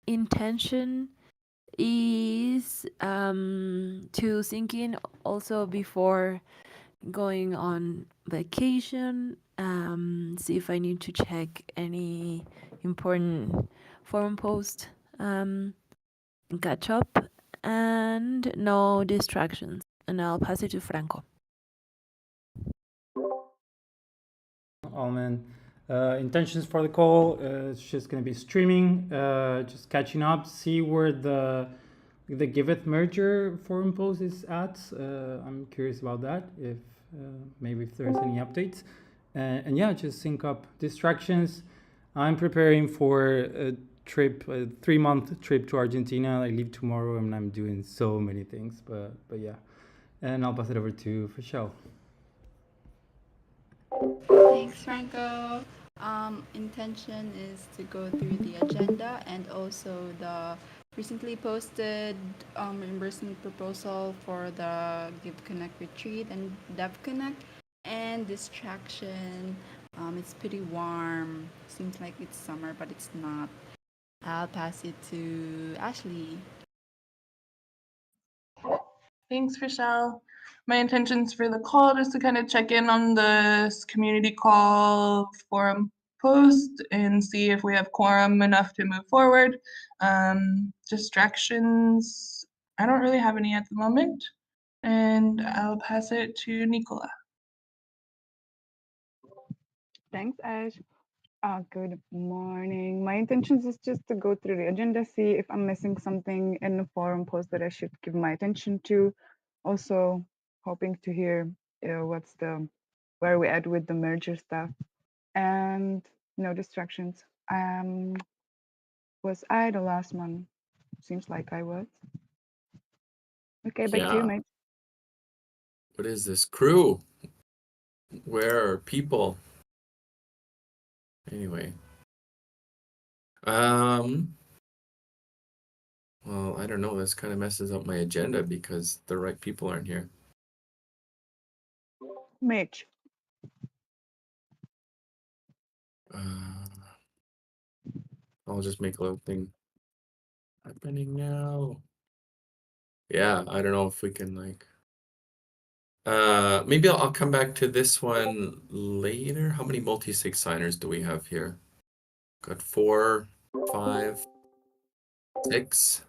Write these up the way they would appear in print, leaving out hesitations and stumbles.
intention is to sink in also before going on vacation, see if I need to check any important forum post, catch up, and no distractions. And I'll pass it to Franco. Alman. Intentions for the call, it's just going to be streaming, just catching up, see where the Giveth merger forum post is at. I'm curious about that, if maybe if there's any updates. And yeah, just sync up distractions. I'm preparing for a trip, a 3-month trip to Argentina. I leave tomorrow and I'm doing so many things, but yeah. And I'll pass it over to Michelle. Thanks, Franco. Intention is to go through the agenda and also the recently posted reimbursement proposal for the Give Connect retreat and Dev Connect. And distraction, it's pretty warm. Seems like it's summer, but it's not. I'll pass it to Ashley. Thanks, Rochelle. My intentions for the call is to kind of check in on this community call forum post and see if we have quorum enough to move forward. Distractions, I don't really have any at the moment, and I'll pass it to Nicola. Thanks, Ash. Good morning. My intentions is just to go through the agenda, see if I'm missing something in the forum post that I should give my attention to. Also, hoping to hear where we at with the merger stuff, and no distractions. Was I the last one? Seems like I was. Okay, back to you, mate. What is this crew? Where are people? Anyway. Well, I don't know. This kind of messes up my agenda because the right people aren't here. Mitch. I'll just make a little thing happening now. Yeah, I don't know if we can like. Maybe I'll come back to this one later. How many multi-sig signers do we have here? Got 4, 5, 6.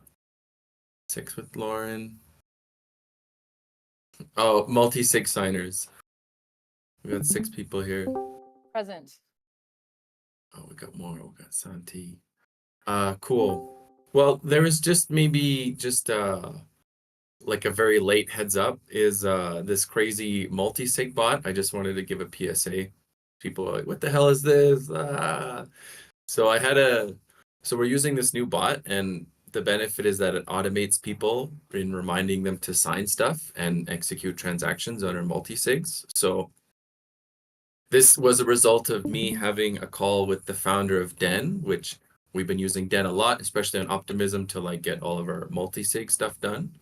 6 with Lauren. Oh, multi-sig signers. We got 6 people here. Present. Oh, we got more. We got Santi. Cool. Well, there was just maybe just like a very late heads up is this crazy multi-sig bot. I just wanted to give a PSA. People are like, what the hell is this? So we're using this new bot, and the benefit is that it automates people in reminding them to sign stuff and execute transactions on our multi-sigs. So this was a result of me having a call with the founder of Den, which we've been using Den a lot, especially on Optimism, to like get all of our multi-sig stuff done.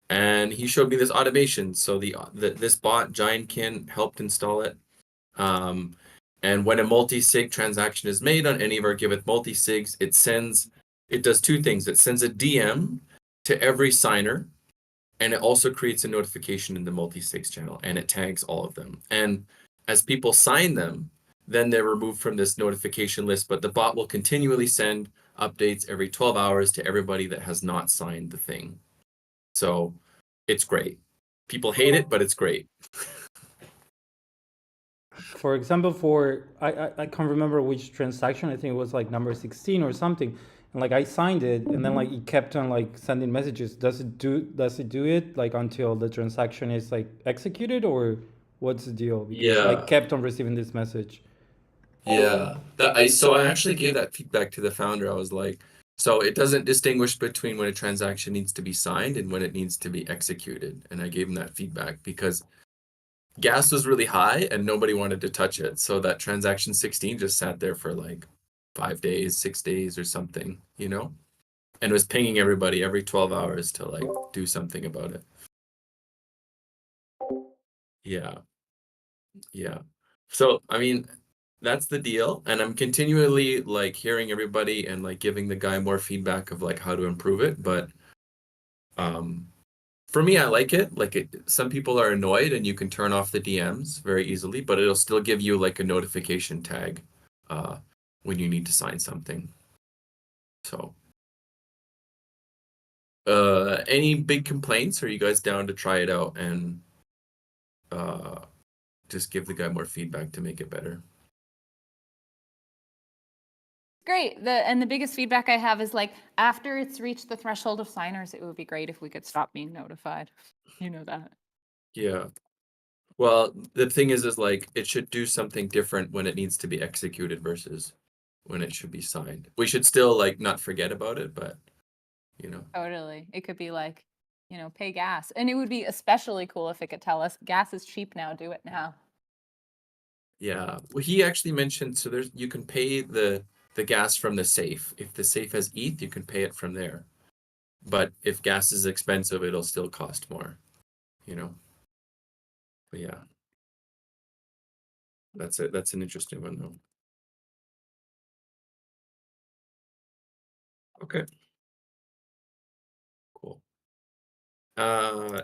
And he showed me this automation. So this bot, Giantkin, helped install it. And when a multi-sig transaction is made on any of our Giveth multi-sigs, it does 2 things. It sends a DM to every signer, and it also creates a notification in the multi-sigs channel, and it tags all of them. And as people sign them, then they're removed from this notification list, but the bot will continually send updates every 12 hours to everybody that has not signed the thing. So it's great. People hate it, but it's great. For example, I can't remember which transaction. I think it was like number 16 or something. And like I signed it, and then like it kept on like sending messages. Does it do it like until the transaction is like executed, or what's the deal? Because I kept on receiving this message. Yeah. So I actually gave that feedback to the founder. I was like, so it doesn't distinguish between when a transaction needs to be signed and when it needs to be executed. And I gave him that feedback because gas was really high and nobody wanted to touch it. So that transaction 16 just sat there for like 5 days, 6 days or something, and was pinging everybody every 12 hours to like do something about it. Yeah. So, I mean, that's the deal. And I'm continually like hearing everybody and like giving the guy more feedback of like how to improve it. But for me, I like it. Like some people are annoyed and you can turn off the DMs very easily, but it'll still give you like a notification tag when you need to sign something. So any big complaints? Are you guys down to try it out and just give the guy more feedback to make it better? Great. The biggest feedback I have is like after it's reached the threshold of signers, it would be great if we could stop being notified. You know that. Yeah. Well, the thing is like it should do something different when it needs to be executed versus when it should be signed. We should still like not forget about it, but you know. Totally. It could be like, pay gas. And it would be especially cool if it could tell us gas is cheap now, do it now. Yeah. Well, he actually mentioned so you can pay the gas from the safe. If the safe has ETH, you can pay it from there. But if gas is expensive, it'll still cost more, you know. But yeah. That's it. That's an interesting one though. Okay. Cool.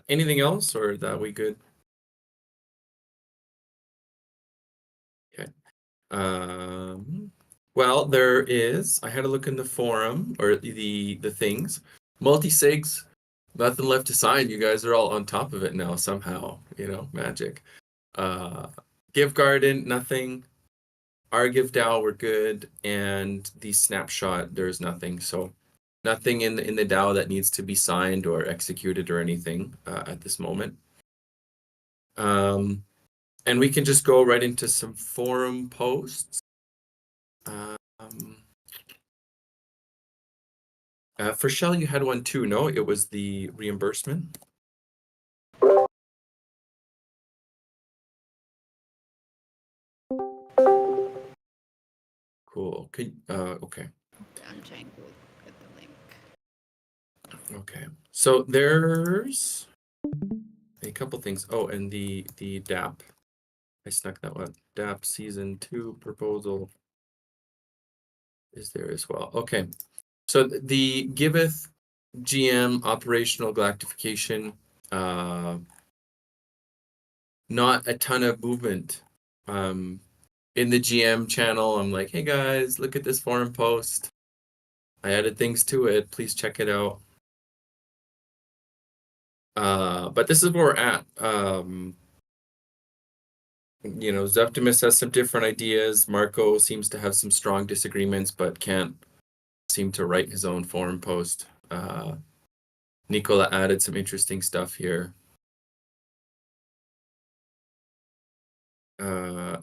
Anything else or that we good? Okay. Well, there is. I had a look in the forum or the things. Multi-sigs, nothing left to sign. You guys are all on top of it now somehow. You know, magic. Give Garden, nothing. Argive DAO, we're good, and the snapshot, there's nothing. So nothing in the DAO that needs to be signed or executed or anything at this moment. And we can just go right into some forum posts. For Shell, you had one too, no? It was the reimbursement. Cool. Okay. I'm trying to get the link. Okay. So there's a couple things. Oh, and the DApp. I snuck that one. DApp Season 2 proposal is there as well. Okay. So the Giveth GM operational galactification, not a ton of movement. In the GM channel, I'm like, hey guys, look at this forum post. I added things to it. Please check it out. But this is where we're at. Zeptimus has some different ideas. Marco seems to have some strong disagreements, but can't seem to write his own forum post. Nicola added some interesting stuff here.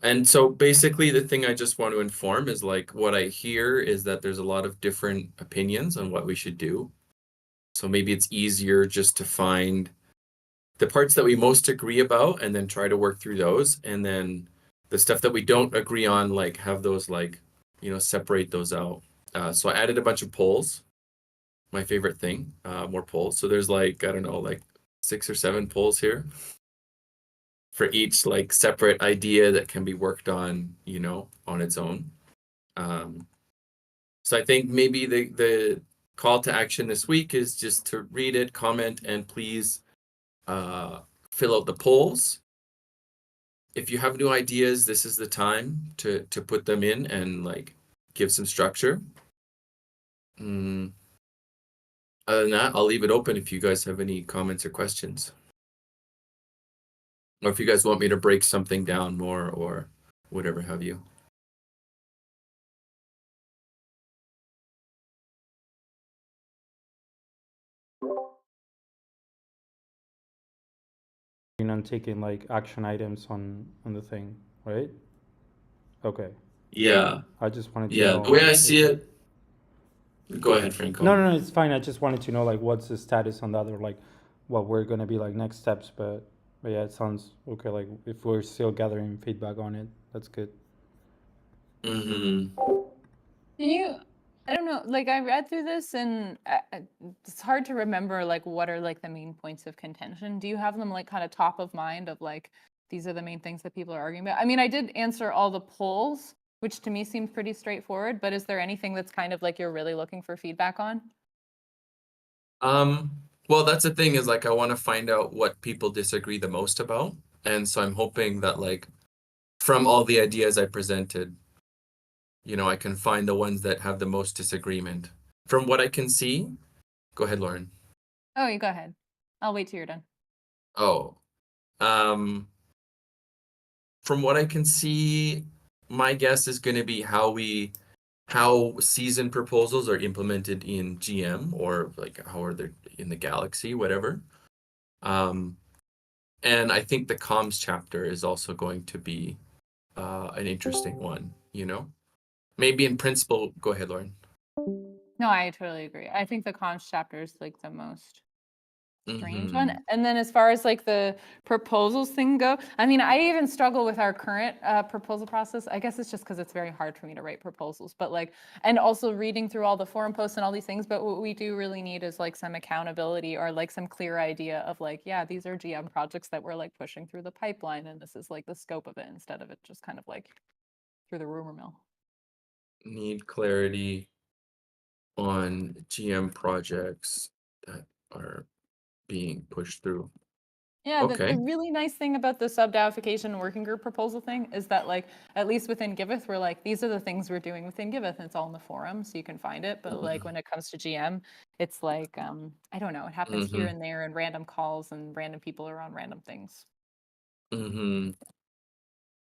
And so basically the thing I just want to inform is like what I hear is that there's a lot of different opinions on what we should do. So maybe it's easier just to find the parts that we most agree about and then try to work through those. And then the stuff that we don't agree on, like have those like, separate those out. So I added a bunch of polls. My favorite thing, more polls. So there's like, I don't know, like 6 or 7 polls here for each like separate idea that can be worked on, on its own. So I think maybe the call to action this week is just to read it, comment, and please fill out the polls. If you have new ideas, this is the time to put them in and like give some structure. Other than that, I'll leave it open if you guys have any comments or questions. Or if you guys want me to break something down more or whatever have you. On taking like action items on the thing, right? Okay. Yeah. I just wanted to Yeah, know. the way I see it. Go ahead, Franco. No, it's fine. I just wanted to know like what's the status on the other, like what we're gonna be like next steps. But yeah, it sounds okay. Like if we're still gathering feedback on it, that's good. I don't know, like I read through this and it's hard to remember like what are like the main points of contention. Do you have them like kind of top of mind of like these are the main things that people are arguing about? I mean, I did answer all the polls, which to me seems pretty straightforward. But is there anything that's kind of like you're really looking for feedback on? Well, that's the thing is like I want to find out what people disagree the most about. And so I'm hoping that like from all the ideas I presented, you know, I can find the ones that have the most disagreement. From what I can see, go ahead, Lauren. Oh, you go ahead. I'll wait till you're done. Oh, um, from what I can see, my guess is going to be how season proposals are implemented in GM or like how are they in the Galaxy, whatever. And I think the comms chapter is also going to be an interesting one, you know? Maybe in principle, go ahead, Lauren. No, I totally agree. I think the comms chapter is like the most strange one. Mm-hmm. And then as far as like the proposals thing go, I mean, I even struggle with our current proposal process. I guess it's just because it's very hard for me to write proposals, but like, and also reading through all the forum posts and all these things. But what we do really need is like some accountability or like some clear idea of like, yeah, these are GM projects that we're like pushing through the pipeline, and this is like the scope of it instead of it just kind of like through the rumor mill. Need clarity on GM projects that are being pushed through. Yeah, the Okay. really nice thing about the sub-DAOification working group proposal thing is that like, at least within Giveth, we're like, these are the things we're doing within Giveth, and it's all in the forum, so you can find it. But like when it comes to GM, it's like, I don't know, it happens here Mm-hmm. and there and random calls and random people are on random things. Mm-hmm.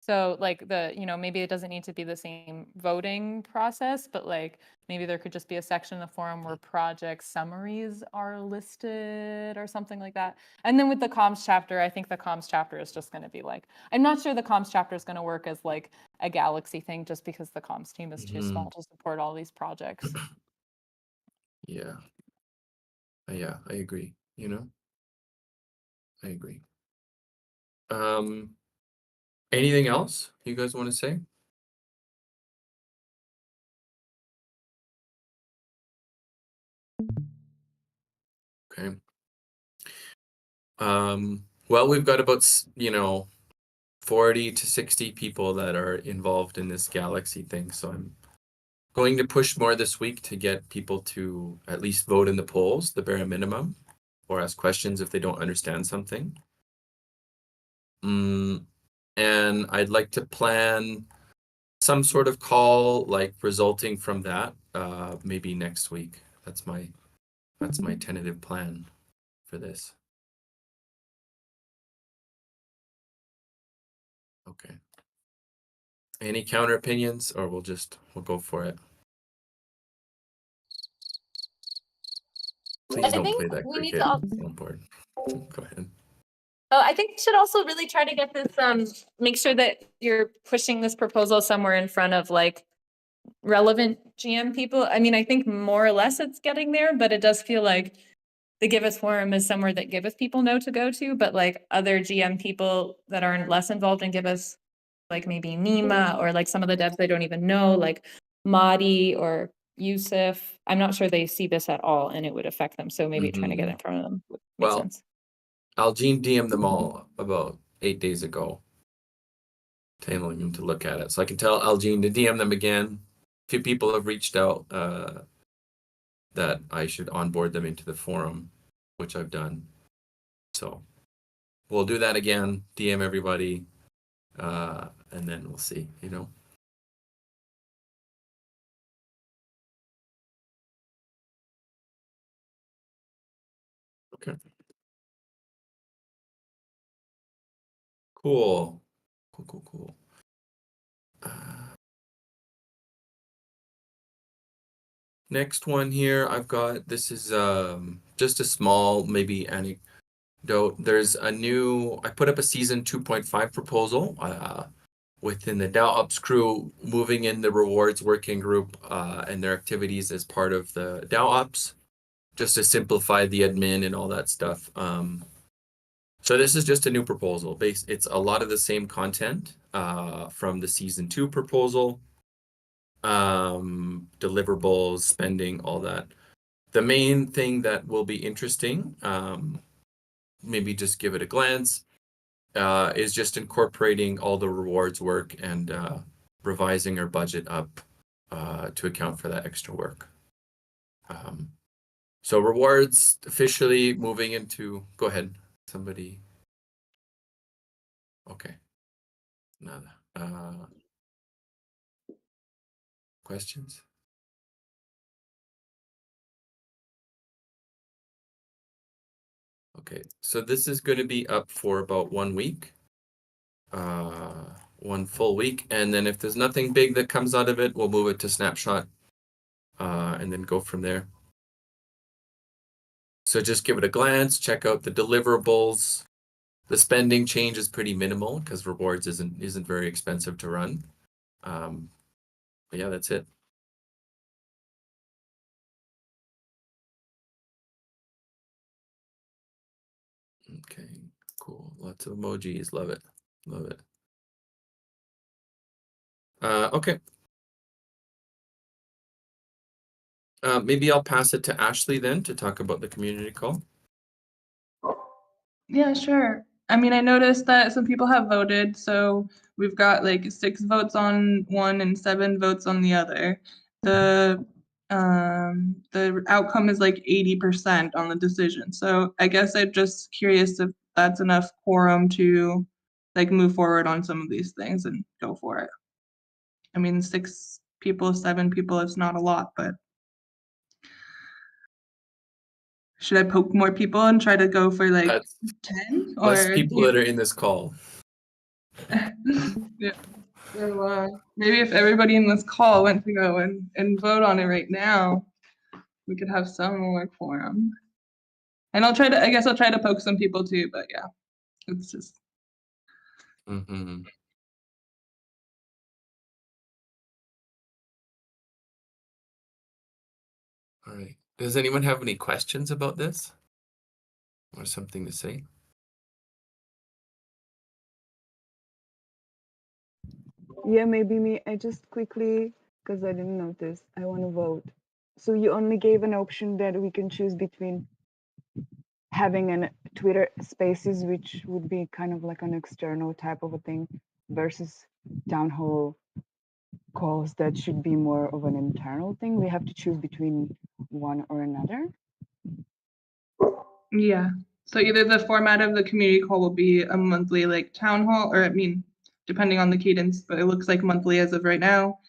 So like maybe it doesn't need to be the same voting process, but like maybe there could just be a section in the forum where project summaries are listed or something like that. And then with the comms chapter, I think the comms chapter is just going to be like, I'm not sure the comms chapter is going to work as like a Galaxy thing just because the comms team is too small to support all these projects. Yeah. Yeah, I agree. You know, I agree. Anything else you guys want to say? Okay. Well, we've got about, 40 to 60 people that are involved in this Galaxy thing. So I'm going to push more this week to get people to at least vote in the polls, the bare minimum, or ask questions if they don't understand something. And I'd like to plan some sort of call like resulting from that, maybe next week. That's my tentative plan for this. Okay. Any counter opinions, or we'll go for it? Please I don't think play that we need cricket to. soundboard. Go ahead. I think we should also really try to get this. Make sure that you're pushing this proposal somewhere in front of like relevant GM people. I mean, I think more or less it's getting there, but it does feel like the Giveth forum is somewhere that Giveth people know to go to, but like other GM people that aren't less involved in Giveth, like maybe Nima or like some of the devs they don't even know, like Madi or Yusuf. I'm not sure they see this at all and it would affect them. So maybe trying to get in front of them would make Well, sense. Algene DM'd them all about 8 days ago, telling them to look at it. So I can tell Algene to DM them again. A few people have reached out that I should onboard them into the forum, which I've done. So we'll do that again, DM everybody, and then we'll see, you know. Okay. Cool. Cool. Next one here, I've got, this is just a small, maybe anecdote. There's a new, I put up a season 2.5 proposal within the DAO crew, moving in the rewards working group and their activities as part of the DAO just to simplify the admin and all that stuff. So this is just a new proposal. It's a lot of the same content from the season 2 proposal. Deliverables, spending, all that. The main thing that will be interesting, maybe just give it a glance, is just incorporating all the rewards work and revising our budget up to account for that extra work. So rewards officially moving into, go ahead, somebody. Okay. Nada. Questions? Okay, so this is going to be up for about 1 week, 1 full week, and then if there's nothing big that comes out of it, we'll move it to snapshot, and then go from there. So just give it a glance, check out the deliverables. The spending change is pretty minimal because rewards isn't very expensive to run. But yeah, that's it. Okay, cool. Lots of emojis. Love it. Love it. Okay. Maybe I'll pass it to Ashley then to talk about the community call. Yeah, sure. I mean, I noticed that some people have voted, so we've got like 6 votes on one and 7 votes on the other. The outcome is like 80% on the decision. So I guess I'm just curious if that's enough quorum to like move forward on some of these things and go for it. I mean, 6 people, 7 people, it's not a lot, but should I poke more people and try to go for like That's 10 less or people that are in this call. yeah. So maybe if everybody in this call went to go and vote on it right now, we could have some more quorum. And I guess I'll try to poke some people too, but yeah, it's just. Mm-hmm. All right. Does anyone have any questions about this? Or something to say? Yeah, maybe me. I just quickly, because I didn't notice, I want to vote. So you only gave an option that we can choose between having an Twitter Spaces, which would be kind of like an external type of a thing, versus town hall calls that should be more of an internal thing. We have to choose between one or another. Yeah. So either the format of the community call will be a monthly like town hall, or I mean, depending on the cadence, but it looks like monthly as of right now.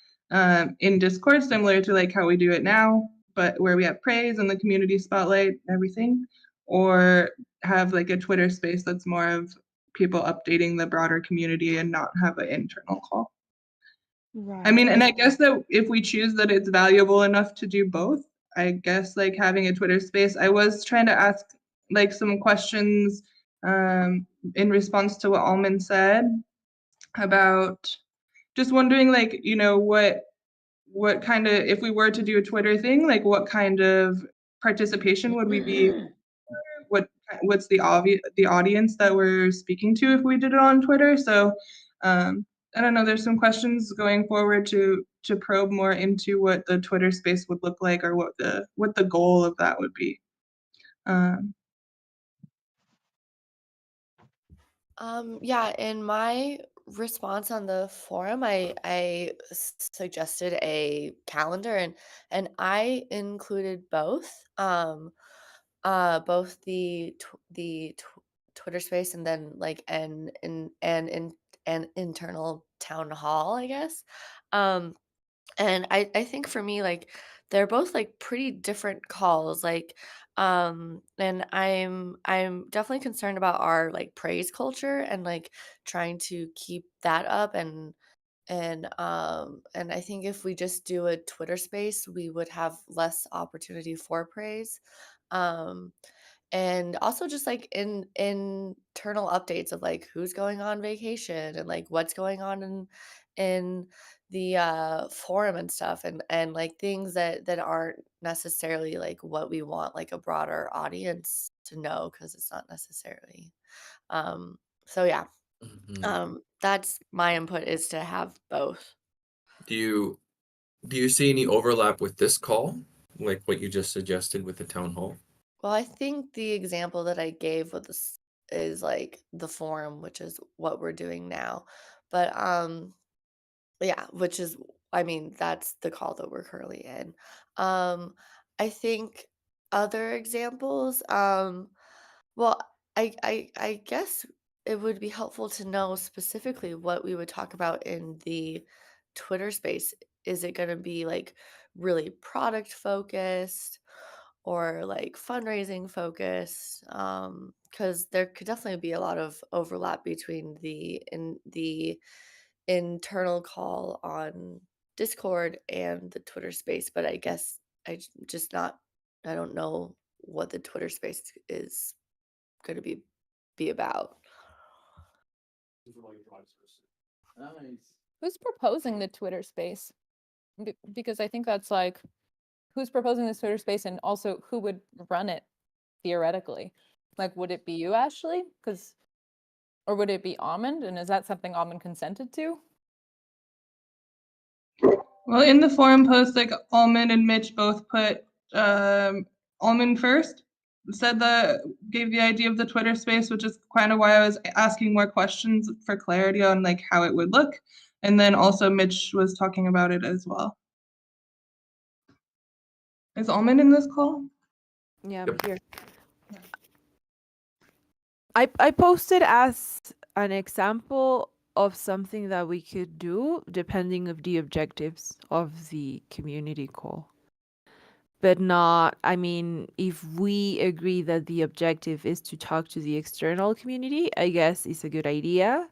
In Discord, similar to like how we do it now, but where we have praise and the community spotlight, everything, or have like a Twitter space that's more of people updating the broader community and not have an internal call. Right. I mean, and I guess that if we choose that it's valuable enough to do both, I guess like having a Twitter space, I was trying to ask like some questions in response to what Alman said about just wondering like, you know, what kind of, if we were to do a Twitter thing, like what kind of participation would we be, what's the audience that we're speaking to if we did it on Twitter? So I don't know, there's some questions going forward to probe more into what the Twitter space would look like, or what the goal of that would be. Yeah, in my response on the forum, I suggested a calendar, and I included both, both the Twitter space, and then like an internal town hall, I guess. Um, and I think for me, like, they're both, like, pretty different calls, like, and I'm definitely concerned about our, like, praise culture and, like, trying to keep that up, and I think if we just do a Twitter space, we would have less opportunity for praise. Um, and also just like in internal updates of like who's going on vacation and like what's going on in the forum and stuff, and like things that aren't necessarily like what we want like a broader audience to know, because it's not necessarily so yeah. Mm-hmm. That's my input, is to have both. Do you see any overlap with this call, like what you just suggested with the town hall? Well, I think the example that I gave with this is like the forum, which is what we're doing now. But Yeah, which is, I mean, that's the call that we're currently in. I think other examples, well, I guess it would be helpful to know specifically what we would talk about in the Twitter space. Is it going to be like really product focused or like fundraising focused? Because there could definitely be a lot of overlap between the internal call on Discord and the Twitter space, but I guess just not, I don't know what the Twitter space is going to be about. Who's proposing the Twitter space? Because I think that's like, who's proposing this Twitter space, and also who would run it theoretically? Like, would it be you, Ashley? Or would it be Almond? And is that something Almond consented to? Well, in the forum post, like Almond and Mitch both put Almond first, gave the idea of the Twitter space, which is kind of why I was asking more questions for clarity on like how it would look. And then also Mitch was talking about it as well. Is Almond in this call? Yeah, I'm Yep. here. I posted as an example of something that we could do depending of the objectives of the community call. But not, I mean, if we agree that the objective is to talk to the external community, I guess it's a good idea.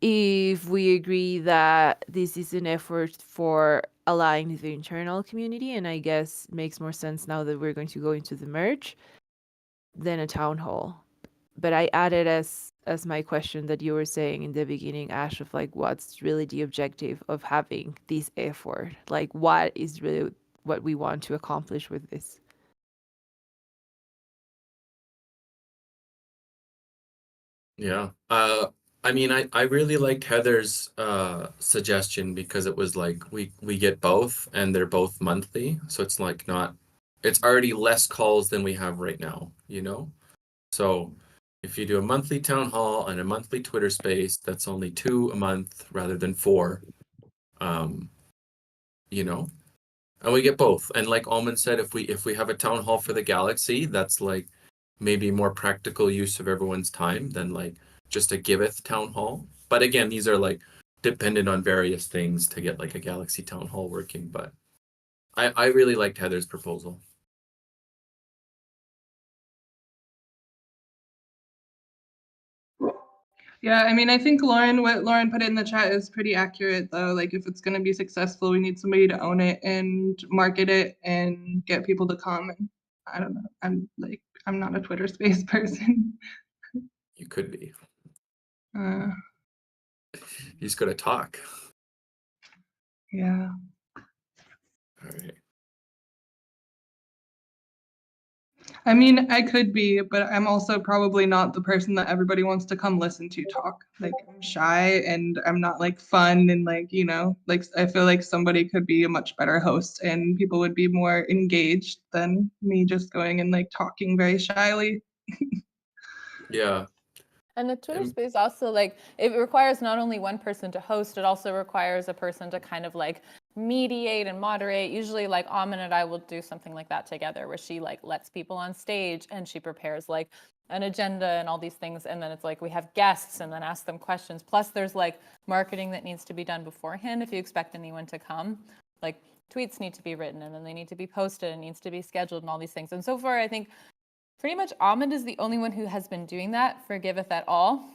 If we agree that this is an effort for aligning the internal community, and I guess makes more sense now that we're going to go into the merge, then a town hall. But I added as my question that you were saying in the beginning, Ash, of like, what's really the objective of having this effort? Like, what is really what we want to accomplish with this? Yeah. I mean, I really liked Heather's suggestion because it was like we get both and they're both monthly. So it's like not, it's already less calls than we have right now, you know? So if you do a monthly town hall and a monthly Twitter space, that's only 2 a month rather than 4. You know? And we get both. And like Almond said, if we have a town hall for the galaxy, that's like maybe more practical use of everyone's time than like just a Giveth town hall. But again, these are like dependent on various things to get like a galaxy town hall working. But I really liked Heather's proposal. Yeah, I mean, I think what Lauren put in the chat is pretty accurate though. Like if it's going to be successful, we need somebody to own it and market it and get people to come. And I don't know. I'm not a Twitter space person. You could be. Uh, He's gonna talk. yeah. All right. I mean, I could be, but I'm also probably not the person that everybody wants to come listen to talk. Like I'm shy and I'm not like fun and like, you know, like I feel like somebody could be a much better host and people would be more engaged than me just going and like talking very shyly. Yeah. And the Twitter And space also, like, it requires not only one person to host, it also requires a person to kind of like mediate and moderate. Usually like Amin and I will do something like that together where she like lets people on stage and she prepares like an agenda and all these things. And then it's like we have guests and then ask them questions. Plus there's like marketing that needs to be done beforehand if you expect anyone to come. Like tweets need to be written and then they need to be posted and needs to be scheduled and all these things. And so far, I think pretty much Ahmed is the only one who has been doing that for Giveth at all.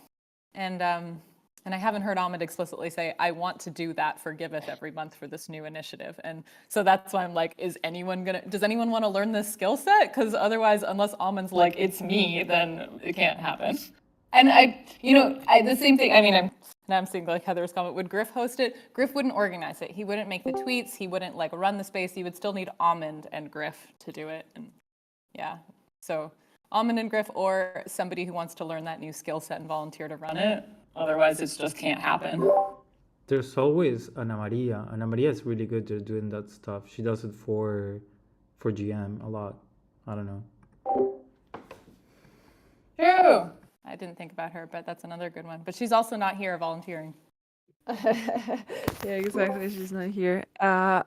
And I haven't heard Ahmed explicitly say, I want to do that for Giveth every month for this new initiative. And so that's why I'm like, does anyone want to learn this skill set? Because otherwise, unless Ahmed's like, it's me, then it can't happen. And the same thing, I mean, I'm seeing like Heather's comment, would Griff host it? Griff wouldn't organize it. He wouldn't make the tweets. He wouldn't like run the space. He would still need Ahmed and Griff to do it. And yeah. So Almond and Griff or somebody who wants to learn that new skill set and volunteer to run it. Otherwise, it just can't happen. There's always Ana Maria. Ana Maria is really good at doing that stuff. She does it for GM a lot. I don't know. True. I didn't think about her, but that's another good one. But she's also not here volunteering. Yeah, exactly. She's not here. I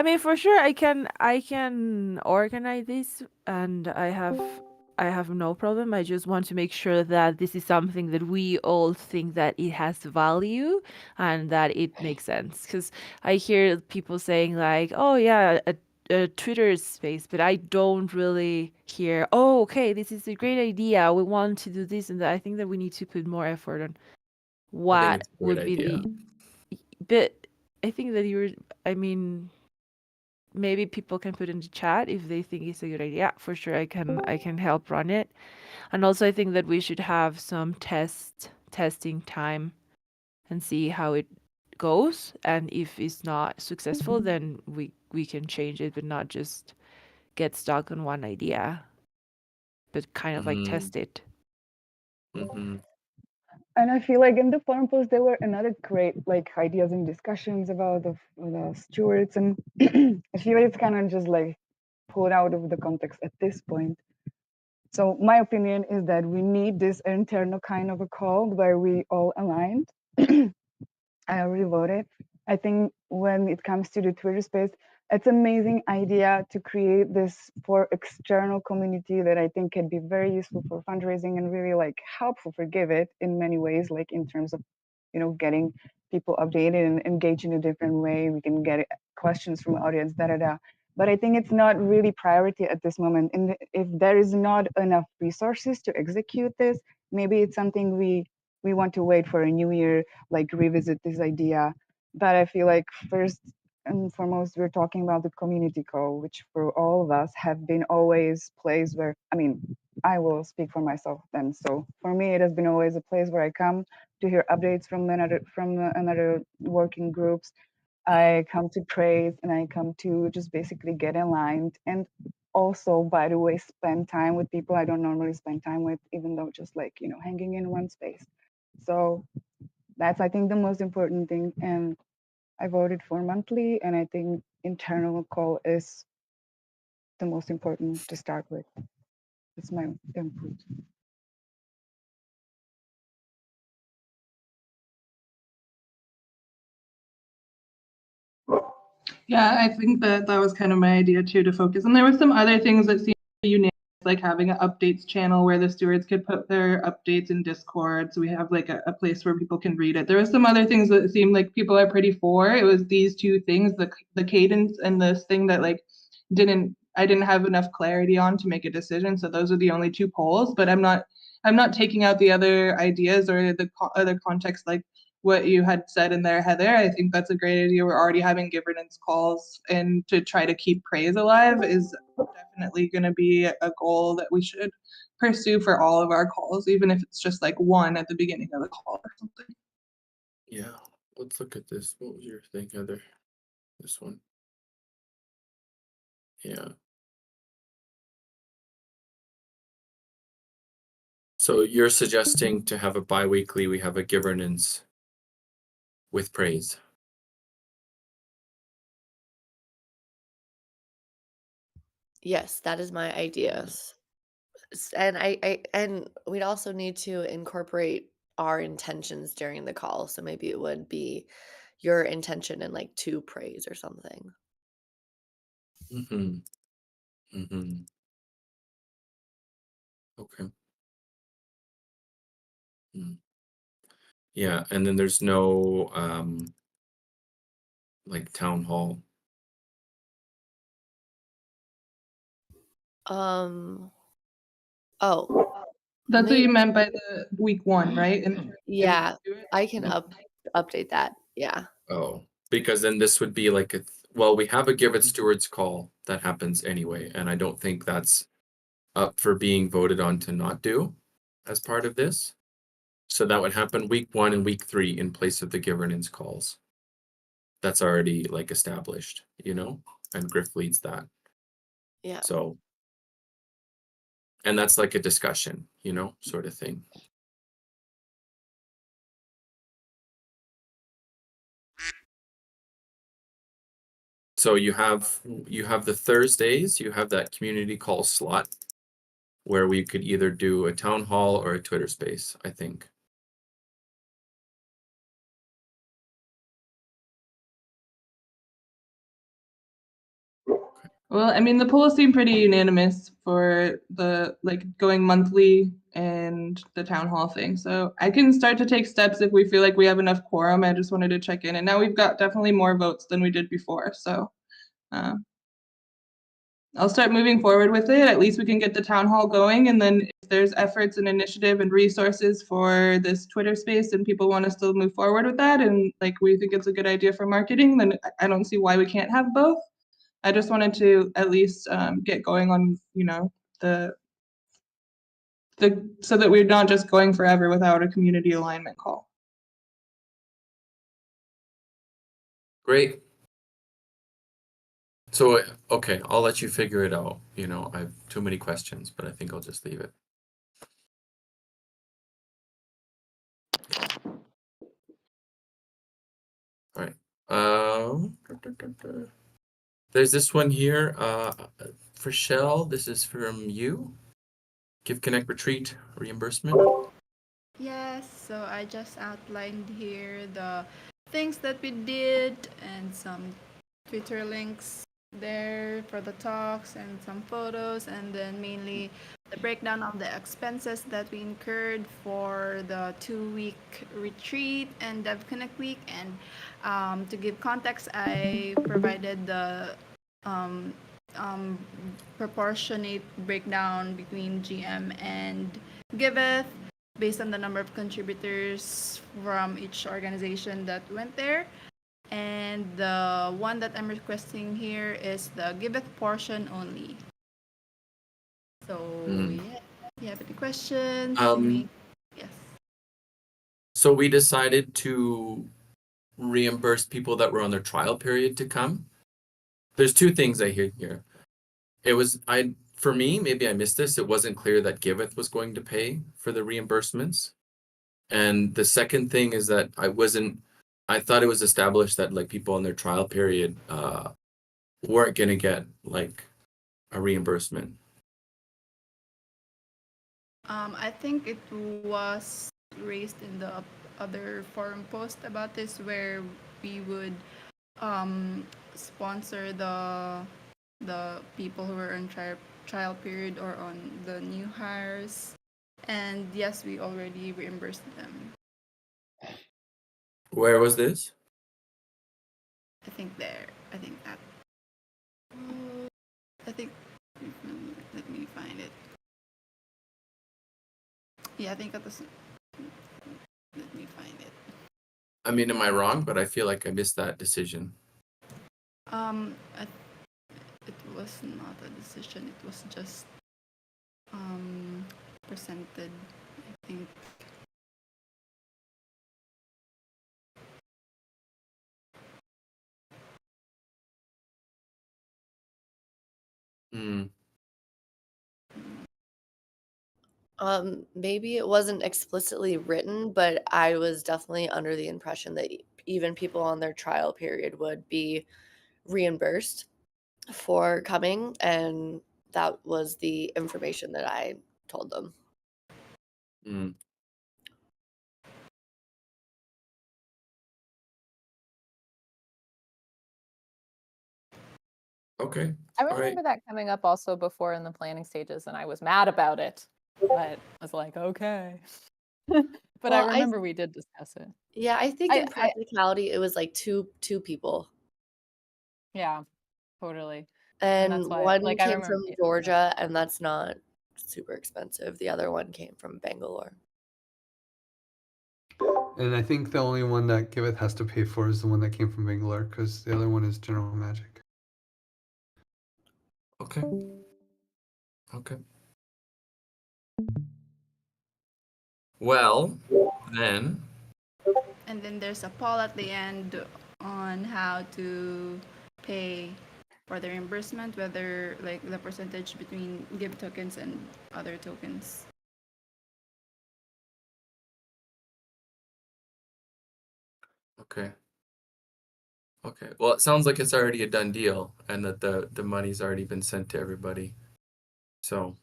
mean, for sure, I can organize this, and I have no problem. I just want to make sure that this is something that we all think that it has value and that it makes sense. Because I hear people saying like, "Oh yeah, a Twitter space," but I don't really hear, "Oh, okay, this is a great idea. We want to do this and that." I think that we need to put more effort on I think what it's a great would be idea. but I think that I mean, maybe people can put in the chat if they think it's a good idea. For sure, I can help run it. And also, I think that we should have some testing time and see how it goes. And if it's not successful, then we can change it, but not just get stuck on one idea, but kind of like Mm-hmm. test it. Mm-hmm. And I feel like in the forum post there were another great like ideas and discussions about the stewards, and I feel like it's kind of just like pulled out of the context at this point. So my opinion is that we need this internal kind of a call where we all aligned. I already voted. I think when it comes to the Twitter space, it's an amazing idea to create this for external community that I think can be very useful for fundraising and really like helpful for Giveth in many ways, like in terms of, getting people updated and engaged in a different way. We can get questions from audience, da da da. But I think it's not really priority at this moment. And if there is not enough resources to execute this, maybe it's something we want to wait for a new year, like revisit this idea. But I feel like first and foremost, we're talking about the community call, which for all of us have been always place where, I mean, I will speak for myself then. So for me, it has been always a place where I come to hear updates from another working groups. I come to praise and I come to just basically get aligned and also, by the way, spend time with people I don't normally spend time with, even though just like, hanging in one space. So that's, I think, the most important thing. And I voted for monthly, and I think internal call is the most important to start with. That's my input. Yeah, I think that was kind of my idea too, to focus. And there were some other things that seemed unanimous, like having an updates channel where the stewards could put their updates in Discord. So we have like a place where people can read it. There were some other things that seemed like people are pretty for. It was these two things, the cadence and this thing that like I didn't have enough clarity on to make a decision. So those are the only two polls, but I'm not taking out the other ideas or the other context, like what you had said in there, Heather. I think that's a great idea. We're already having governance calls, and to try to keep praise alive is definitely going to be a goal that we should pursue for all of our calls, even if it's just like one at the beginning of the call or something. Yeah. Let's look at this. What was your thing, Heather? This one. Yeah. So you're suggesting to have a bi-weekly, we have a governance with praise. Yes, that is my idea. And we'd also need to incorporate our intentions during the call. So maybe it would be your intention and like to praise or something. Mm-hmm. Mm-hmm. Okay. Mm. Yeah, and then there's no like town hall. Um, oh, That's what you maybe, meant by the week one, right? And yeah, do it. I can update that. Yeah. Oh, because then this would be like well, we have a Giveth Stewards call that happens anyway, and I don't think that's up for being voted on to not do as part of this. So that would happen week 1 and week 3 in place of the governance calls. That's already like established, and Griff leads that. Yeah. So, and that's like a discussion, sort of thing. So you have the Thursdays, you have that community call slot where we could either do a town hall or a Twitter space, I think. Well, I mean, the polls seem pretty unanimous for the going monthly and the town hall thing. So I can start to take steps if we feel like we have enough quorum. I just wanted to check in, and now we've got definitely more votes than we did before. So I'll start moving forward with it. At least we can get the town hall going, and then if there's efforts and initiative and resources for this Twitter space and people want to still move forward with that, and we think it's a good idea for marketing, then I don't see why we can't have both. I just wanted to at least get going on, the so that we're not just going forever without a community alignment call. Great. So, okay, I'll let you figure it out. I have too many questions, but I think I'll just leave it. All right. There's this one here for Shell. This is from you. Give, Connect, Retreat reimbursement. Yes, so I just outlined here the things that we did and some Twitter links there for the talks and some photos, and then mainly the breakdown of the expenses that we incurred for the 2-week retreat and Dev Connect week. And to give context, I provided the proportionate breakdown between GM and Giveth based on the number of contributors from each organization that went there. And the one that I'm requesting here is the Giveth portion only. So yeah, if you have any questions, yes. So we decided to reimburse people that were on their trial period to come. There's two things I hear here. For me, maybe I missed this. It wasn't clear that Giveth was going to pay for the reimbursements. And the second thing is that I thought it was established that people on their trial period weren't going to get a reimbursement. I think it was raised in the other forum post about this, where we would sponsor the people who are on trial period or on the new hires. And yes, we already reimbursed them. Where was this? I think that. Let me find it. Yeah, I think that was. Let me find it. I mean, am I wrong? But I feel like I missed that decision. It was not a decision. It was just presented, I think. Maybe it wasn't explicitly written, but I was definitely under the impression that even people on their trial period would be reimbursed for coming, and that was the information that I told them. Okay. I remember that coming up also before in the planning stages, and I was mad about it, but I was like, okay. But I remember we did discuss it. Yeah, I think in practicality, it was two people. Yeah, totally. And that's why, one I came remember, from Georgia, and that's not super expensive. The other one came from Bangalore. And I think the only one that Giveth has to pay for is the one that came from Bangalore, because the other one is General Magic. Okay. Well, then. And then there's a poll at the end on how to pay for the reimbursement, whether the percentage between Give tokens and other tokens. Okay. Well, it sounds like it's already a done deal, and that the money's already been sent to everybody. So.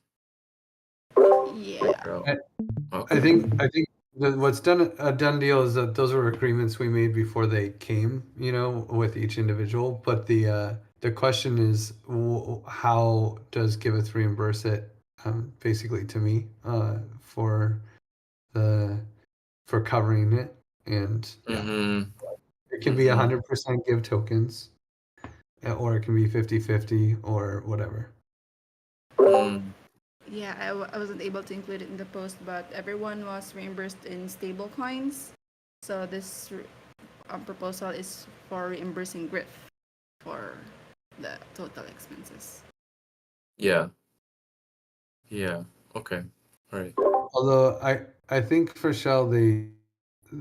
Yeah. I think what's a done deal is that those were agreements we made before they came, with each individual. But the the question is, how does Giveth reimburse it? Basically, to me, for covering it, and yeah, Mm-hmm. it can be 100% give tokens, or it can be 50-50 or whatever. Mm. Yeah, I wasn't able to include it in the post, but everyone was reimbursed in stable coins. So this proposal is for reimbursing Griff for the total expenses. Yeah. Yeah. Okay. All right. Although I think for Shell,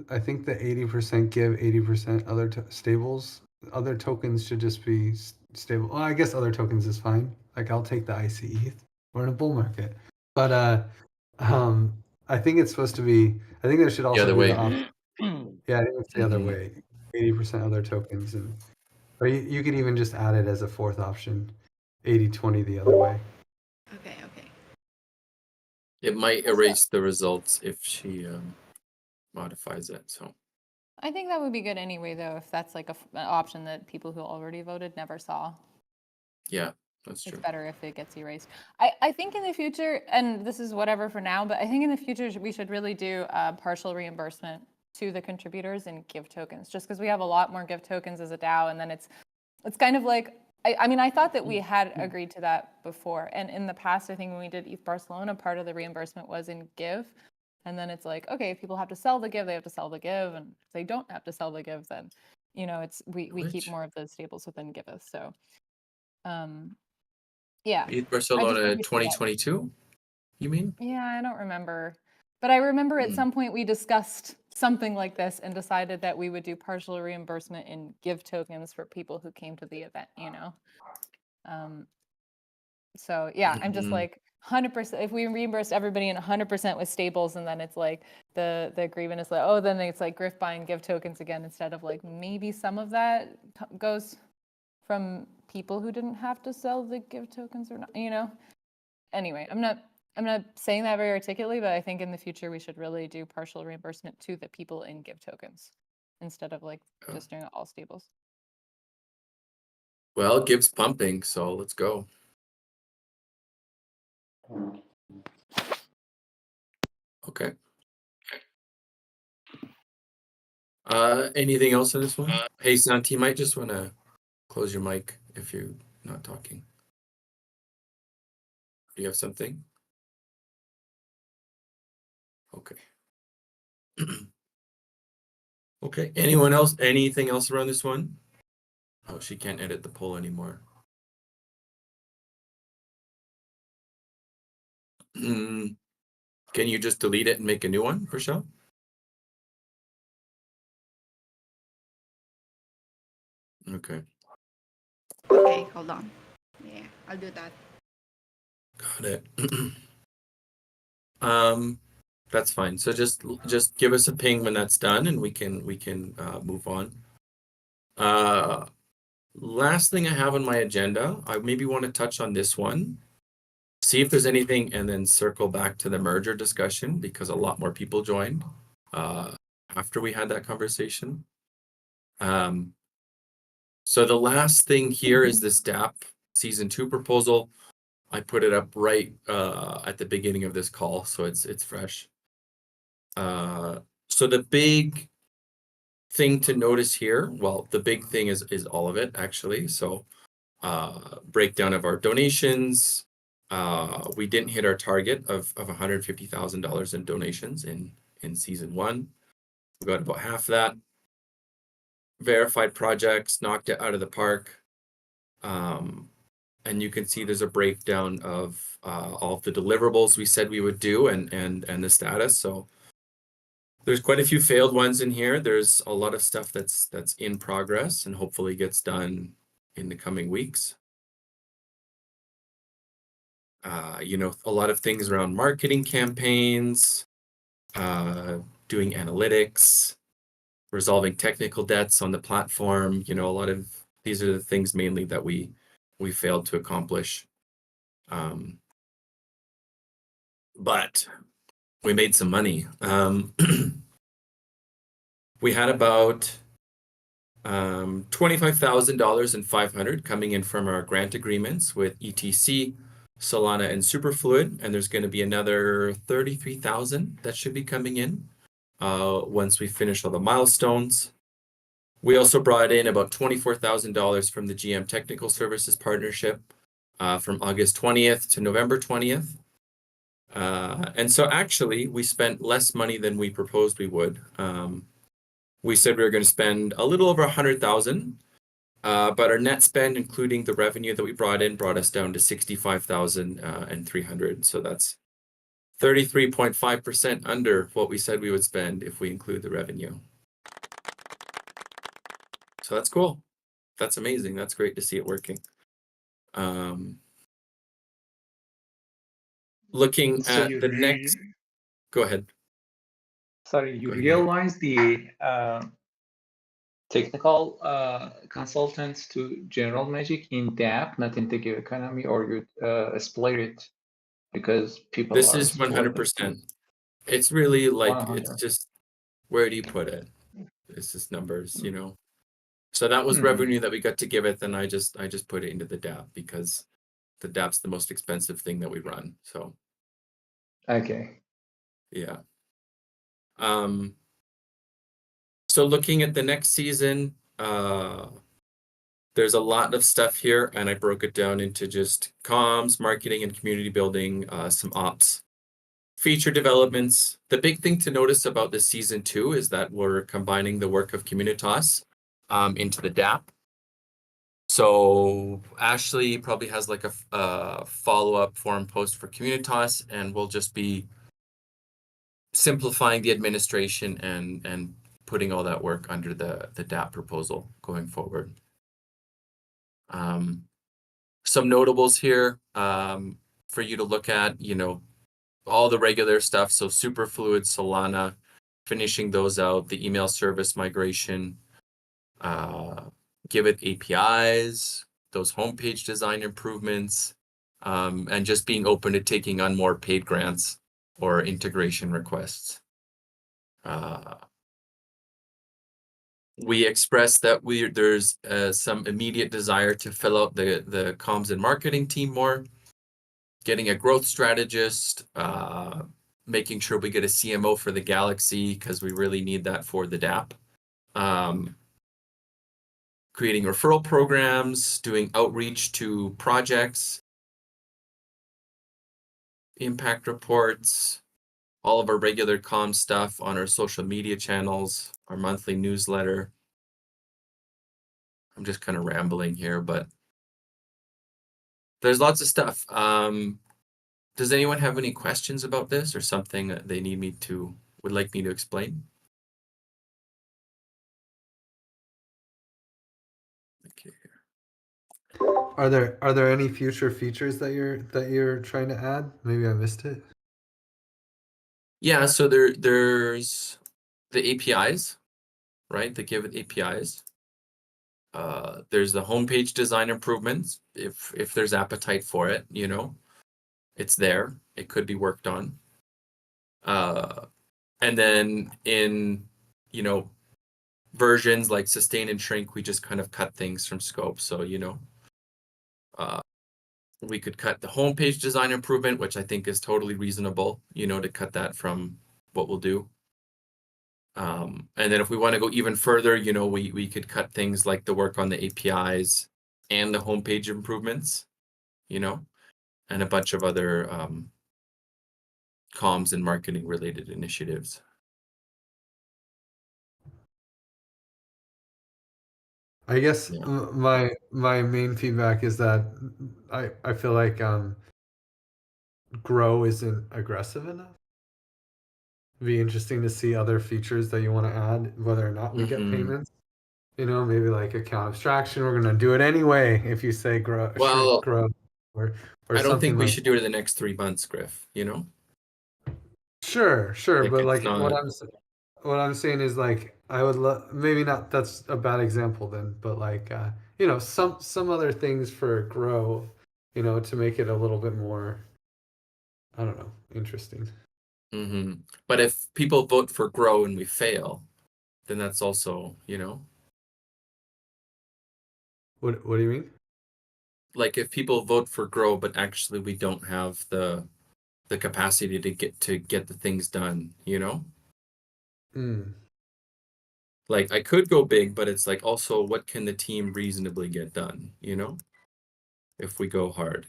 I think the 80% give, 80% other stables. Other tokens should just be stable. Well, I guess other tokens is fine. Like I'll take the ICE. We're in a bull market, but I think it's supposed to be. I think there should The also other be the way. option. Yeah, I think it's the other Mhm. way. 80% other tokens, or you could even just add it as a fourth option. 80-20 the other way. Okay, okay. It might erase the results if she modifies it. So I think that would be good anyway, though, if that's like an option that people who already voted never saw. yeah, that's It's true. better if it gets erased. I think in the future, and this is whatever for now, but I think in the future we should really do partial reimbursement to the contributors and give tokens, just because we have a lot more give tokens as a DAO, and then it's kind of like, I mean, I thought that we had agreed to that before, and in the past, I think when we did ETH Barcelona, part of the reimbursement was in give, and then it's like, okay, if people have to sell the give, they have to sell the give, and if they don't have to sell the give, then it's we keep Which? more of those stables within Giveth. So yeah, ETH I just think Barcelona we should do that. 2022, you mean? Yeah, I don't remember. But I remember at Mm. some point we discussed something like this and decided that we would do partial reimbursement in give tokens for people who came to the event, So yeah, I'm just Mhm. like 100%. If we reimbursed everybody in 100% with stables, and then it's like the agreement is like, oh, then it's like Griff buying give tokens again, instead of like maybe some of that goes from people who didn't have to sell the give tokens or not, Anyway, I'm not saying that very articulately, but I think in the future we should really do partial reimbursement to the people in give tokens instead of like Oh. just doing all stables. Well, Gibbs pumping, so let's go. Okay. Anything else in this one? Hey, Santi, you might just want to close your mic if you're not talking. Do you have something? Okay. Okay. Anyone else? Anything else around this one? Oh, she can't edit the poll anymore. Can you just delete it and make a new one for sure? Okay. Okay, hold on. Yeah, I'll do that. Got it. That's fine. So just give us a ping when that's done, and we can move on. Last thing I have on my agenda, I maybe want to touch on this one, see if there's anything, and then circle back to the merger discussion because a lot more people joined after we had that conversation. So the last thing here is this DApp Season 2 proposal. I put it up right at the beginning of this call, so it's fresh. So the big thing to notice here, well, the big thing is all of it actually. So breakdown of our donations. We didn't hit our target of $150,000 in donations in season 1. We got about half that. Verified projects, knocked it out of the park. And you can see there's a breakdown of all of the deliverables we said we would do and the status. So there's quite a few failed ones in here. There's a lot of stuff that's in progress and hopefully gets done in the coming weeks. A lot of things around marketing campaigns, doing analytics, resolving technical debts on the platform. A lot of these are the things mainly that we failed to accomplish. But we made some money. We had about $25,000 and 500 coming in from our grant agreements with ETC, Solana, and Superfluid, and there's going to be another 33,000 that should be coming in once we finish all the milestones. We also brought in about $24,000 from the GM Technical Services Partnership from August 20th to November 20th. And so actually, we spent less money than we proposed we would. We said we were going to spend a little over 100,000, but our net spend, including the revenue that we brought in, brought us down to 65,300. So that's 33.5% under what we said we would spend if we include the revenue. So that's cool. That's amazing. That's great to see it working. Looking So at the next, go ahead. Sorry, you Go ahead. realize the technical consultants to general magic in the app, not in the gig economy, or you split it because people This are is split. 100%. It's really like, 100. it's just, where do you put it? It's just numbers, you know? So that was revenue that we got to Giveth, and I just put it into the DApp because the DApp's the most expensive thing that we run. So Okay. yeah. So looking at the next season, there's a lot of stuff here, and I broke it down into just comms, marketing, and community building, some ops, feature developments. The big thing to notice about this season 2 is that we're combining the work of Communitas into the DApp. So Ashley probably has like a follow-up forum post for Communitas, and we'll just be simplifying the administration and putting all that work under the DApp proposal going forward. Some notables here for you to look at, you know, all the regular stuff. So Superfluid, Solana, finishing those out, the email service migration, Giveth APIs, those homepage design improvements, and just being open to taking on more paid grants or integration requests. We expressed that there's some immediate desire to fill out the comms and marketing team more, getting a growth strategist, making sure we get a CMO for the Galaxy because we really need that for the DApp. Creating referral programs, doing outreach to projects, impact reports, all of our regular comm stuff on our social media channels, our monthly newsletter. I'm just kind of rambling here, but there's lots of stuff. Does anyone have any questions about this or something that they would like me to explain? Okay. Are there any future features that you're trying to add? Maybe I missed it. Yeah, so there's the APIs, right? The Giveth APIs. There's the homepage design improvements. If there's appetite for it, you know, it's there. It could be worked on. And then in, you know, versions like sustain and shrink, we just kind of cut things from scope. So, you know, we could cut the homepage design improvement, which I think is totally reasonable, you know, to cut that from what we'll do. And then if we want to go even further, you know, we could cut things like the work on the APIs and the homepage improvements, you know, and a bunch of other comms and marketing related initiatives. I guess Yeah. my main feedback is that I feel like Grow isn't aggressive enough. It'd be interesting to see other features that you want to add, whether or not we get payments. You know, maybe like account abstraction. We're gonna do it anyway if you say grow, Well, shrink, grow, or I don't think something we like should do it in the next 3 months, Griff, you know? Sure, Like but it's like not. what I'm saying is like I would love maybe not that's a bad example then, but like you know some other things for grow, you know, to make it a little bit more I don't know, interesting. But if people vote for grow and we fail, then that's also, you know, What do you mean? Like if people vote for grow, but actually we don't have the capacity to get the things done, you know? Mm. Like I could go big, but it's like also what can the team reasonably get done, you know? If we go hard.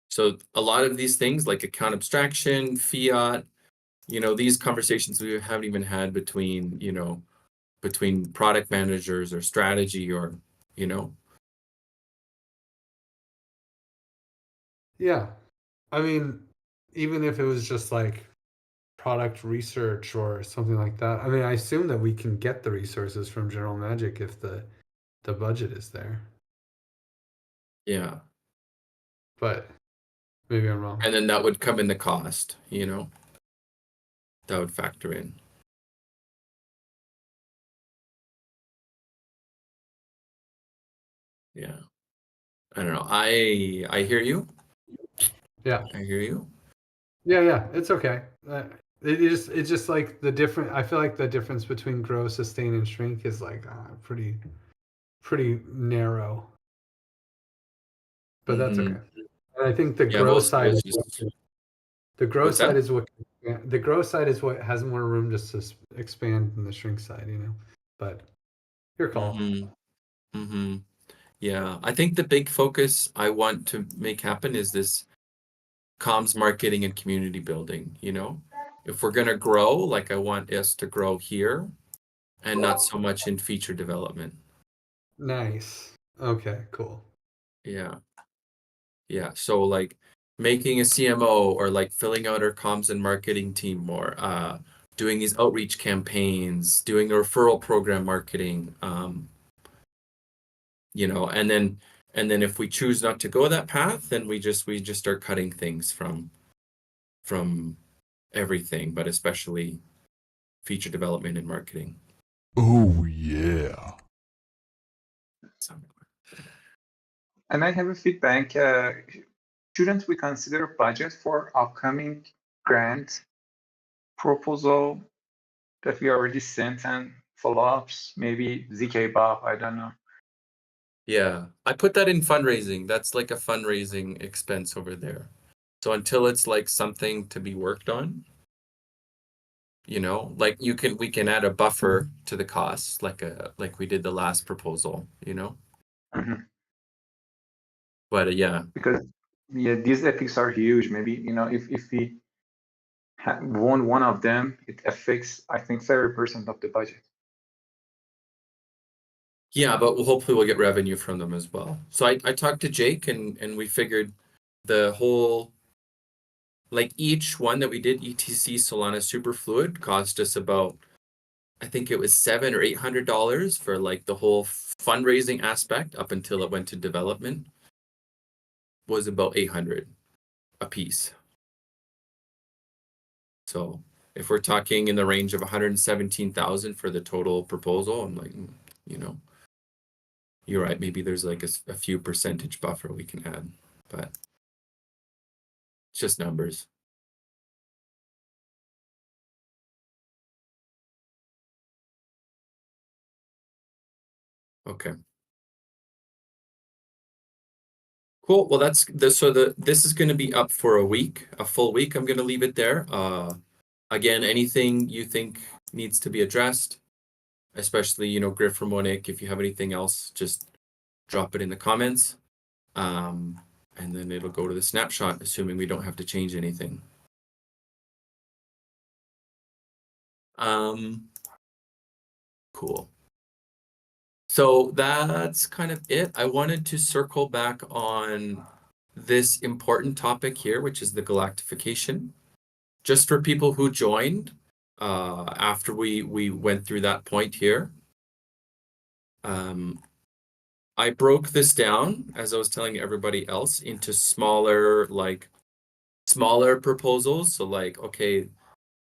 So a lot of these things like account abstraction, fiat, you know, these conversations we haven't even had between, you know, between product managers or strategy or, you know. Yeah. I mean, even if it was just like product research or something like that. I mean, I assume that we can get the resources from General Magic if the budget is there. Yeah. But maybe I'm wrong. And then that would come in the cost, you know. That would factor in. Yeah. I don't know. I hear you. Yeah. I hear you. Yeah, it's okay. It's just like the different. I feel like the difference between grow, sustain, and shrink is like pretty narrow. But that's okay. And I think the Yeah, grow most of side it's is just the grow what's side that? is what the grow side is what has more room just to expand than the shrink side, you know. But your call. Yeah, I think the big focus I want to make happen is this comms marketing and community building, you know? If we're gonna grow, like I want us to grow here and not so much in feature development. Nice. Okay, cool. Yeah. Yeah. So like making a CMO or like filling out our comms and marketing team more, doing these outreach campaigns, doing the referral program marketing, you know, and then if we choose not to go that path, then we just start cutting things from everything, but especially feature development and marketing. Oh yeah. And I have a feedback. Shouldn't we consider budget for upcoming grant proposal that we already sent and follow-ups? Maybe ZK Bob, I don't know. Yeah, I put that in fundraising. That's like a fundraising expense over there. So until it's like something to be worked on, you know, like we can add a buffer to the costs, like we did the last proposal, you know. But yeah, Because yeah, these epics are huge. Maybe, you know, if we won one of them, it affects, I think, 30% of the budget. yeah, but hopefully we'll get revenue from them as well. So I talked to Jake and we figured the whole, like each one that we did, ETC Solana Superfluid, cost us about, I think it was $700 or $800 for like the whole fundraising aspect up until it went to development, was about 800 a piece. So if we're talking in the range of 117,000 for the total proposal, I'm like, you know, you're right. Maybe there's like a few percentage buffer we can add, but it's just numbers. Okay. Cool. Well, that's this. So this is going to be up for a week, a full week. I'm going to leave it there. Again, anything you think needs to be addressed, especially, you know, Griff or Monique, if you have anything else, just drop it in the comments. And then it'll go to the snapshot, assuming we don't have to change anything. Cool. So that's kind of it. I wanted to circle back on this important topic here, which is the galactification. Just for people who joined after we went through that point here. I broke this down, as I was telling everybody else, into smaller proposals. So like, okay,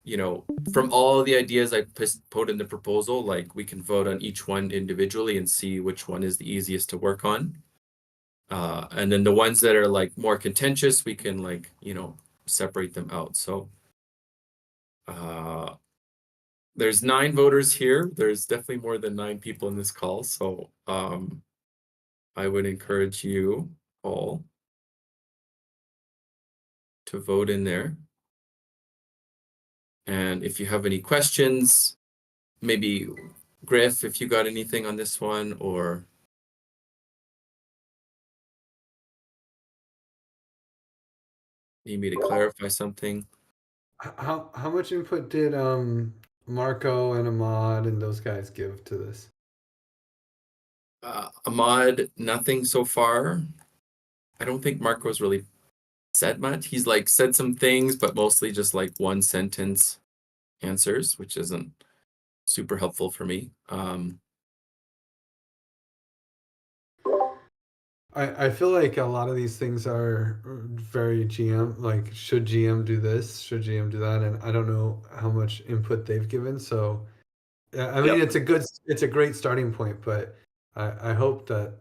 you know, from all the ideas I put in the proposal, like we can vote on each one individually and see which one is the easiest to work on. And then the ones that are like more contentious, we can like, you know, separate them out. So there's 9 voters here. There's definitely more than 9 people in this call. So I would encourage you all to vote in there. And if you have any questions, maybe Griff, if you got anything on this one, or need me to clarify something. How much input did Marco and Ahmad and those guys give to this? Ahmad, nothing so far. I don't think Marco's really said much. He's like said some things, but mostly just like one sentence answers, which isn't super helpful for me. I feel like a lot of these things are very GM, like should GM do this, should GM do that, and I don't know how much input they've given. So I mean, Yep. it's a great starting point, but I hope that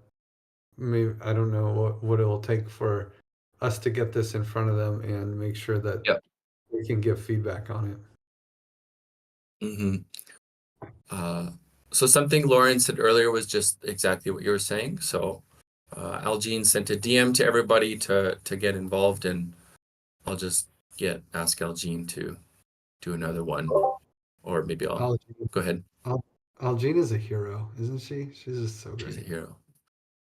maybe I don't know what it will take for us to get this in front of them and make sure that Yep. we can give feedback on it. Mm-hmm. So something Lauren said earlier was just exactly what you were saying. So Algene sent a DM to everybody to get involved, and I'll just ask Algene to do another one, or maybe I'll go ahead. Algene is a hero, isn't she? She's just so great. She's a hero.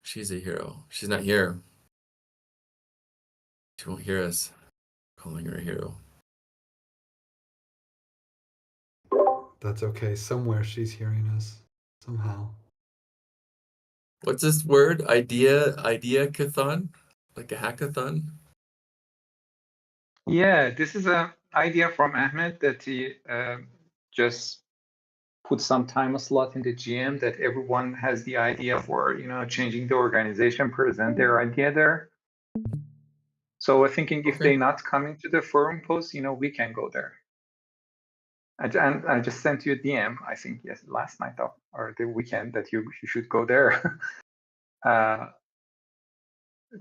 She's a hero. She's not here. She won't hear us calling her a hero. That's okay. Somewhere she's hearing us somehow. What's this word? Idea-cathon? Like a hackathon? Yeah, this is an idea from Ahmed that he just put some time slot in the GM that everyone has the idea for, changing the organization, present their idea there. So we're thinking if they're not coming to the forum post, we can go there. I just sent you a DM, I think, yes, last night or the weekend that you should go there.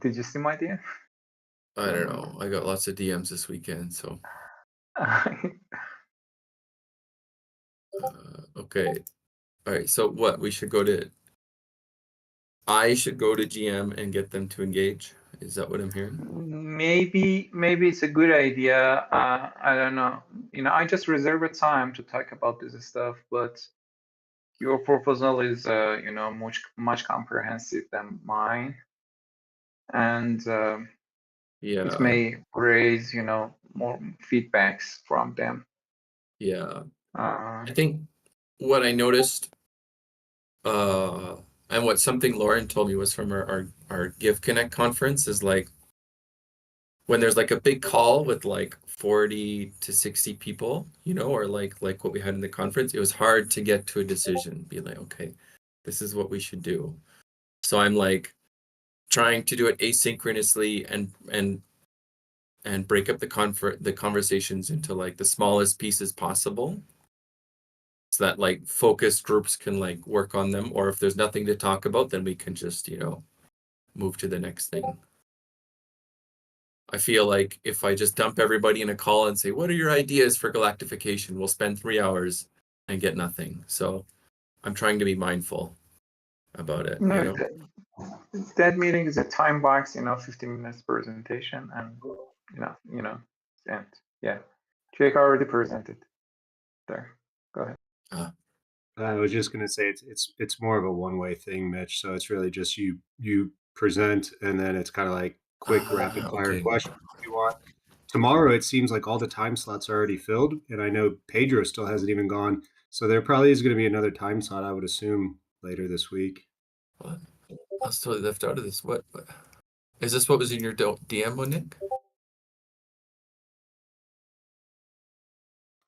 Did you see my DM? I don't know. I got lots of DMs this weekend, so. Okay. All right. So what? I should go to GM and get them to engage. Is that what I'm hearing? Maybe it's a good idea. I don't know. I just reserve a time to talk about this stuff, but your proposal is, much comprehensive than mine, and it may raise, more feedbacks from them. Yeah. I think what I noticed, and what something Lauren told me was from our Give Connect conference is like, when there's like a big call with like 40 to 60 people, or like what we had in the conference, it was hard to get to a decision, be like, okay, this is what we should do. So I'm like trying to do it asynchronously and break up the conversations into like the smallest pieces possible, so that like focus groups can like work on them, or if there's nothing to talk about, then we can just, move to the next thing. I feel like if I just dump everybody in a call and say, what are your ideas for galactification? We'll spend 3 hours and get nothing. So I'm trying to be mindful about it. No, that meeting is a time box, 15 minutes presentation, and and yeah, Jake already presented there. Go ahead. I was just going to say it's more of a one-way thing, Mitch. So it's really just you present, and then it's kind of like quick rapid fire questions if you want. Tomorrow it seems like all the time slots are already filled, and I know Pedro still hasn't even gone. So there probably is going to be another time slot, I would assume, later this week. What? I was totally left out of this. What? Is this what was in your DM, Nick?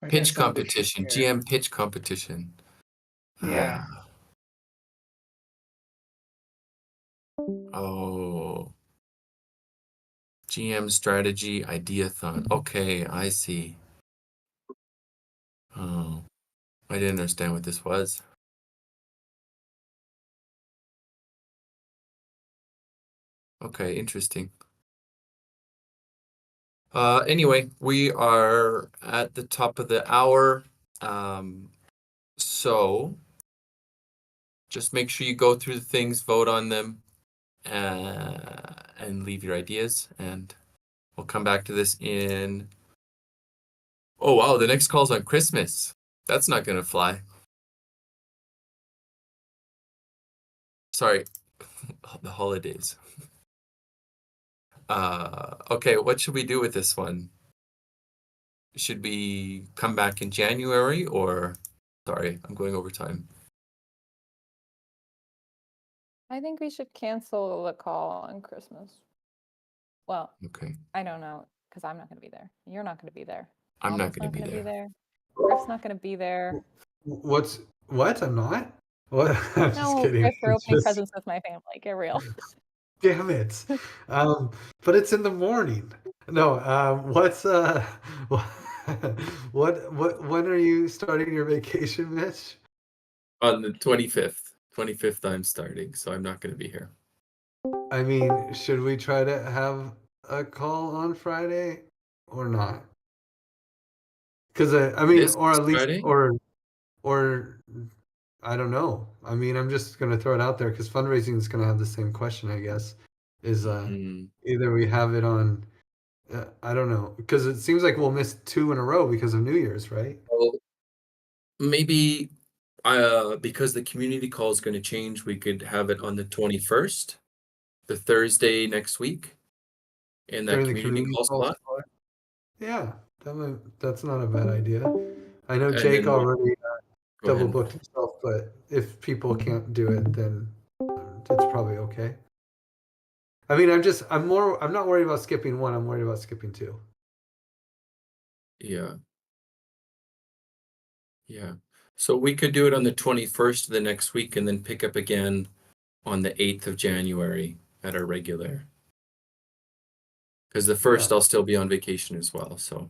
Pitch competition, GM pitch competition. Yeah. Oh. GM strategy ideathon. Okay, I see. Oh, I didn't understand what this was. Okay, interesting. Anyway, we are at the top of the hour. So just make sure you go through the things, vote on them, and leave your ideas. And we'll come back to this in... Oh, wow, the next call's on Christmas. That's not going to fly. Sorry, the holidays. Okay, what should we do with this one? Should we come back in January or... Sorry, I'm going over time. I think we should cancel the call on Christmas. Well, Okay. I don't know, because I'm not going to be there. You're not going to be there. I'm not Alma's going to be there. there. Griff's not going to be there. What? I'm not? What? I'm just No, kidding. Griff, we're It's opening just, presents with my family. Get real. damn it. But it's in the morning. No, what's when are you starting your vacation, Mitch? On the 25th. 25th I'm starting, so I'm not going to be here. I mean, should we try to have a call on Friday or not? Because I mean, This or at least, Friday? or I don't know. I mean, I'm just gonna throw it out there because fundraising is gonna have the same question, I guess. Is either we have it on, I don't know, because it seems like we'll miss 2 in a row because of New Year's, right? Well, maybe because the community call is going to change, we could have it on the 21st, the Thursday next week, in that During the community community call call slot. slot? Yeah, that's not a bad idea. I know And Jake then already go double ahead. booked himself, but if people can't do it, then it's probably okay. I mean, I'm not worried about skipping 1. I'm worried about skipping 2. Yeah. Yeah. So we could do it on the 21st of the next week and then pick up again on the 8th of January at our regular. Because the 1st Yeah. I'll still be on vacation as well, so.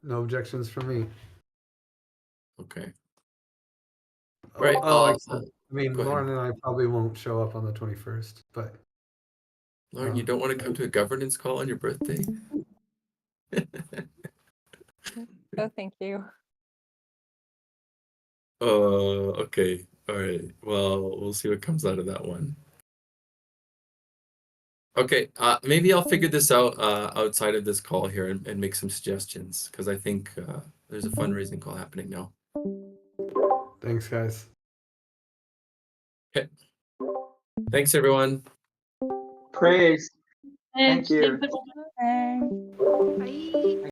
No objections from me. Okay. Right. Like I said, I mean, go ahead. Lauren and I probably won't show up on the 21st, but Lauren, you don't want to come to a governance call on your birthday? Oh, thank you. Okay. All right. Well, we'll see what comes out of that one. Okay. Maybe I'll figure this out outside of this call here and make some suggestions because I think there's a fundraising call happening now. thanks, guys. Okay. Thanks, everyone. Praise. Thank Thanks. you. Thanks.